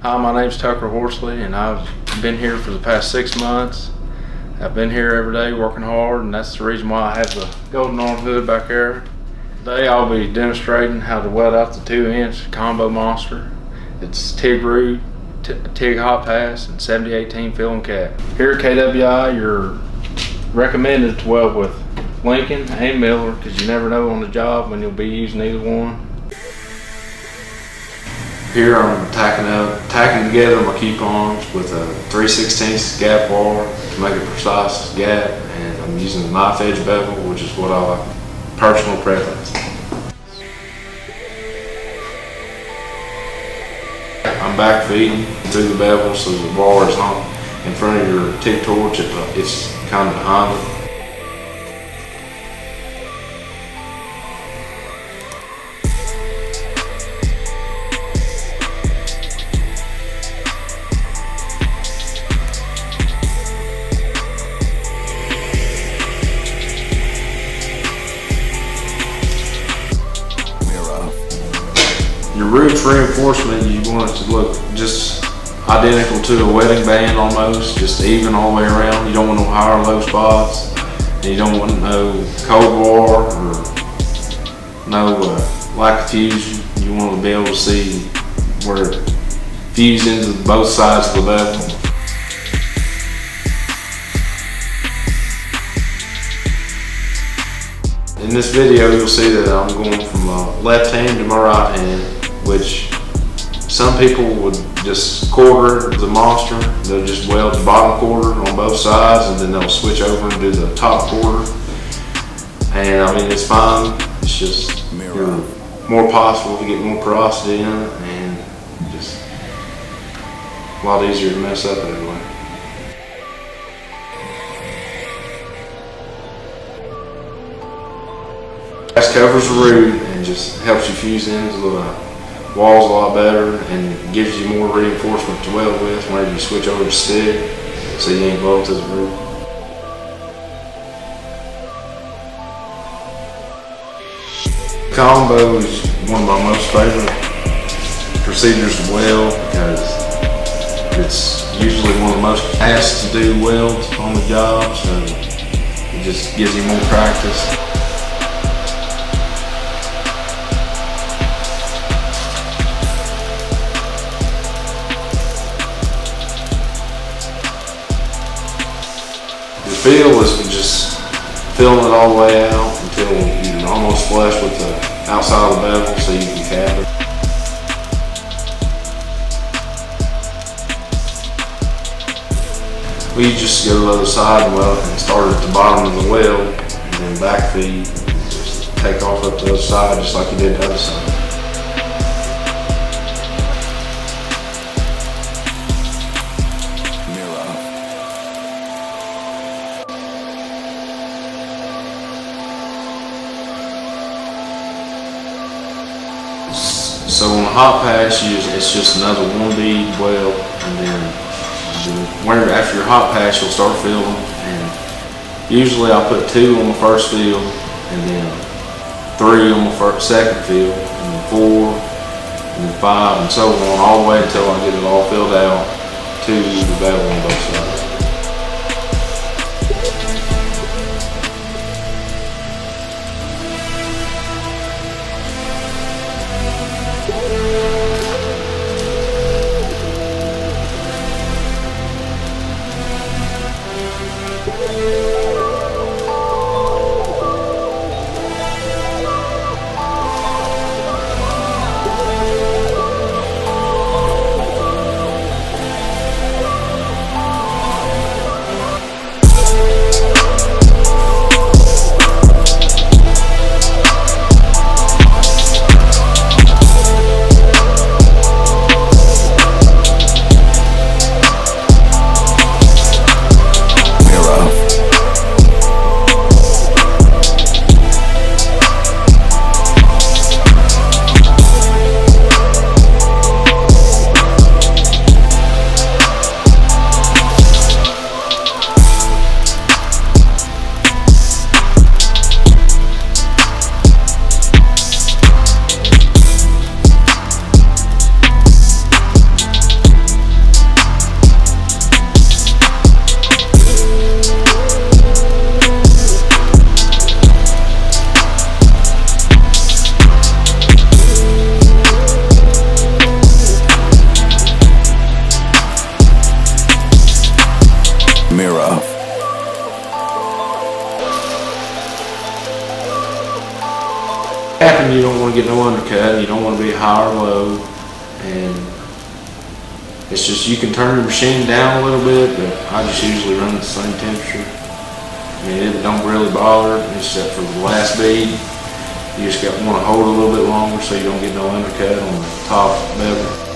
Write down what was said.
Hi, my name's Tucker Horsley, and I've been here for the past 6 months. I've been here every day working hard, and that's the reason why I have the golden arm hood back there. Today I'll be demonstrating how to weld out the 2-inch combo monster. It's TIG root, TIG hot pass, and 7018 fill and cap. Here at KWI, you're recommended to weld with Lincoln and Miller because you never know on the job when you'll be using either one. Here I'm tacking together my coupons with a 3/16 gap wire to make a precise gap, and I'm using a knife edge bevel, which is what I like, personal preference. I'm back feeding through the bevel so the bar is not in front of your TIG torch, it's kind of behind it. Your root's reinforcement, you want it to look just identical to a welding band almost, just even all the way around. You don't want no high or low spots, and you don't want no cold bar or no lack of fusion. You want to be able to see where it fuses into both sides of the bevel. In this video, you'll see that I'm going from my left hand to my right hand, which some people would just quarter the monster. They'll just weld the bottom quarter on both sides, and then they'll switch over and do the top quarter. And I mean, it's fine. It's just you're more possible to get more porosity in it, and just a lot easier to mess up that way. This covers the root and just helps you fuse into the walls a lot better, and gives you more reinforcement to weld with whenever you switch over to stick, so you ain't bolted to the root. Combo is one of my most favorite procedures to weld because it's usually one of the most asked to do welds on the job, so it just gives you more practice. The feel is just filling it all the way out until you're almost flush with the outside of the bevel so you can cap it. We just go to the other side and weld and start at the bottom of the weld, and then back feed, just take off up the other side just like you did the other side. So on the hot pass, it's just another 1 bead weld, and then after your hot pass, you'll start filling. And usually I put 2 on the first fill, and then 3 on the second fill, and then 4, and then 5, and so on, all the way until I get it all filled out to the bevel on both sides. tacking, you don't want to get no undercut. You don't want to be high or low, and it's just you can turn your machine down a little bit, but I just usually run at the same temperature. I mean, it don't really bother, except for the last bead. You just want to hold it a little bit longer so you don't get no undercut on the top bevel.